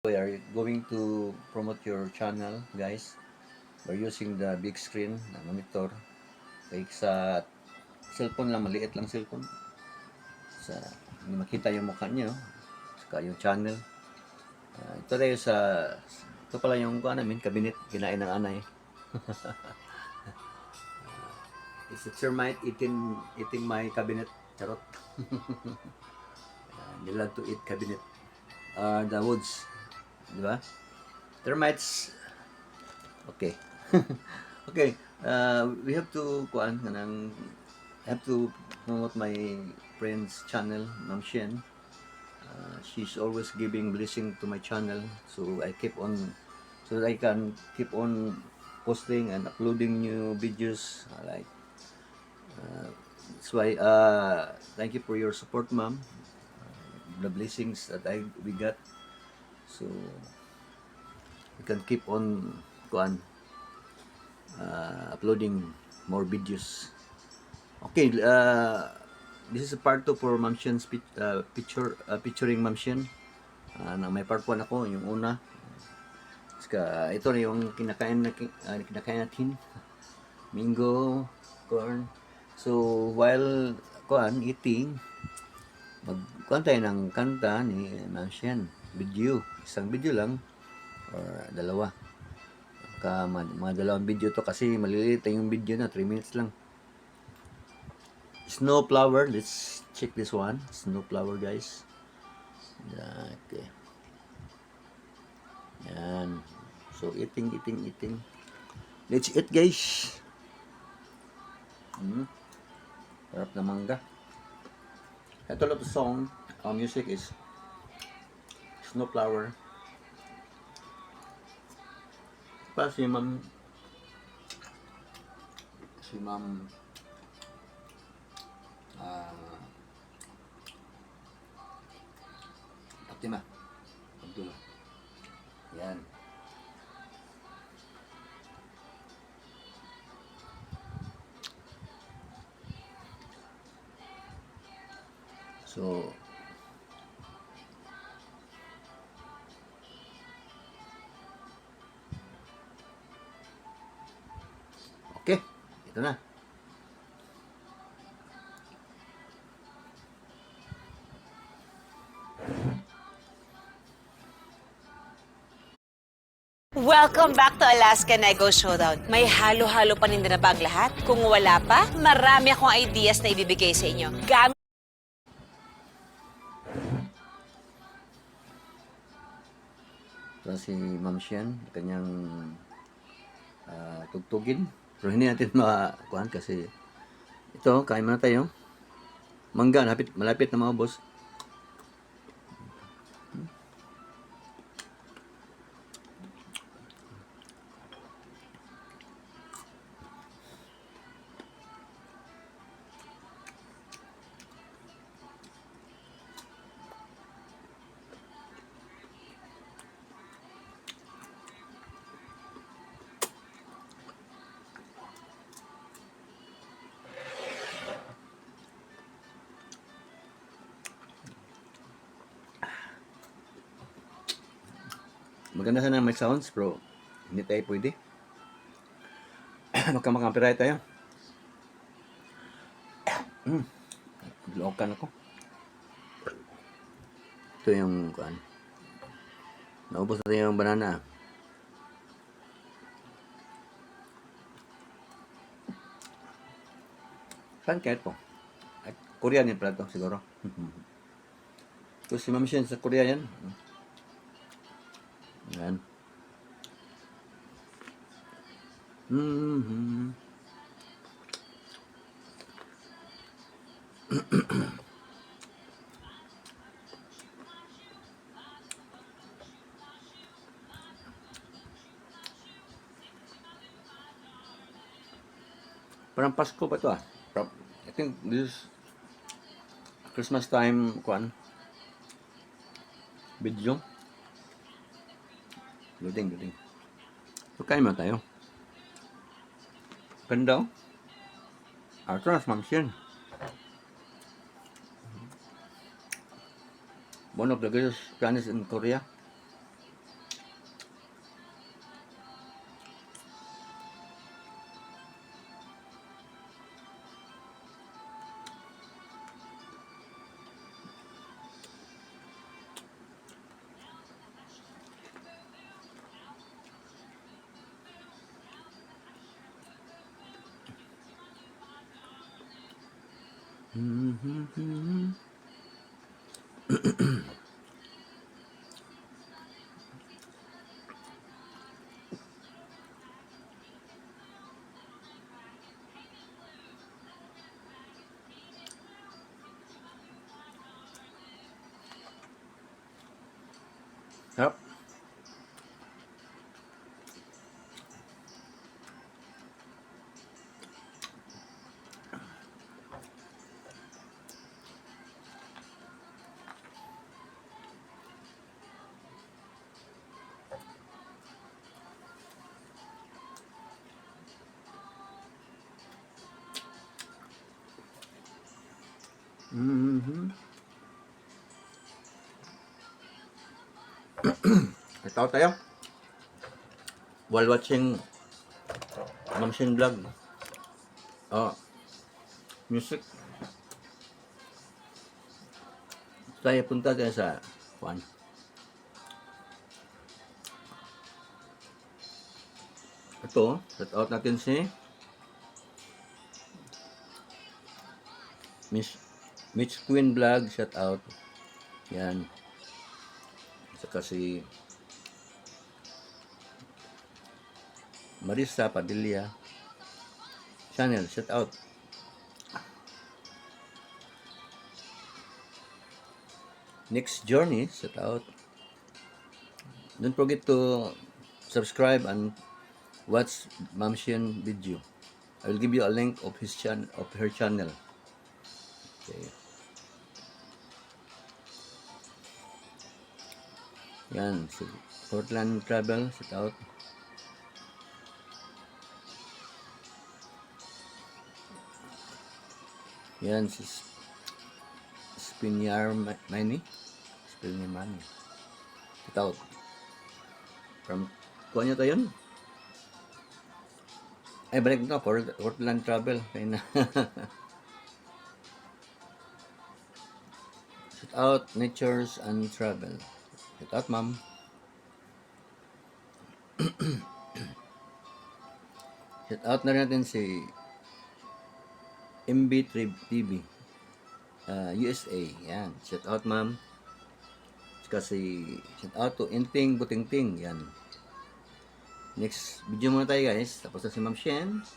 We are going to promote your channel, guys. We're using the big screen na monitor. Kaya sa cellphone lang, maliit lang cellphone. Sa hindi makita yung mukha niyo, saka yung channel. Ito tayo sa ito pala yung kuha namin, cabinet, kinain ng anay. It's a termite eating my cabinet. Charot. They love to eat cabinet. The woods. Di ba? Termites. Okay. Okay. We have to have to promote my friend's channel, Ma'am Shen. She's always giving blessing to my channel, so so that I can keep on posting and uploading new videos. That's why thank you for your support, ma'am. The blessings that we got, so we can keep on uploading more videos. Okay, this is a part 2 for Ma'am Shen's picturing Ma'am Shen. Na may part 1 ako, yung una. Saka, ito na yung kinakain natin. Mango, corn. So, while eating, tayo ng kanta ni Ma'am Shen. Video. Isang video lang. Or dalawa. Mga dalawang video to kasi maliliit yung video na. 3 minutes lang. Snowflower. Let's check this one. Snowflower, guys. Okay. Yan. So, eating. Let's eat, guys. Harap na mangga. Ito lang song. Music is Snowflower. Pa si Ma'am Fatima Abdullah. Yan. So, okay. Ito na. Welcome back to Alaska Nego Showdown. May halo-halo pa ninyo na ba ang lahat? Kung wala pa, marami akong ideas na ibibigay sa inyo. Ito si Ma'am Shen, kanyang tugtugin. Pero hindi natin makakuhan kasi ito, kain muna tayo. Mangga, malapit na mga boss. Maganda sana may sounds, bro. Hindi tayo pwede. Magkamakampirate tayo. Lokan ako. Ito yung naubos na yung banana. Saan kaya ito? Korean yan pala ito, siguro. Ito si Ma'am Shen sa Korea yan. Yan. Parang Pasko pa ito I think this Christmas time video. Loading. So, kain mo tayo. Ganda oh. Ito na, Ma'am Shen. One of the greatest pianists in Korea. Sarap. Mm-hmm. Ito tayo. While watching Mamshin vlog. Oh, music. Tayo punta tayo sa Juan. Ito, shout out natin si Miss Mitch Queen Vlog, shout out. Yan. Saka si Marisa Padilla channel, shout out. Next Journey, shout out. Don't forget to subscribe and watch Mamshin video. I will give you a link of her channel. Okay. Yan, si Portland Travel, shout out. Yan, si Spinyar Money. Spinyar Money. Shout out. From, kuha nyo tayo yun? Ay, balik na, Portland Travel. Kaya na. Shout out, Natures and Travel. Shout out, ma'am. Shout out na rin natin si MB TV USA. Yan. Shout out, ma'am. Kasi shout out to Inting Butingting. Yan. Next video muna tayo, guys. Tapos na si Ma'am Shen.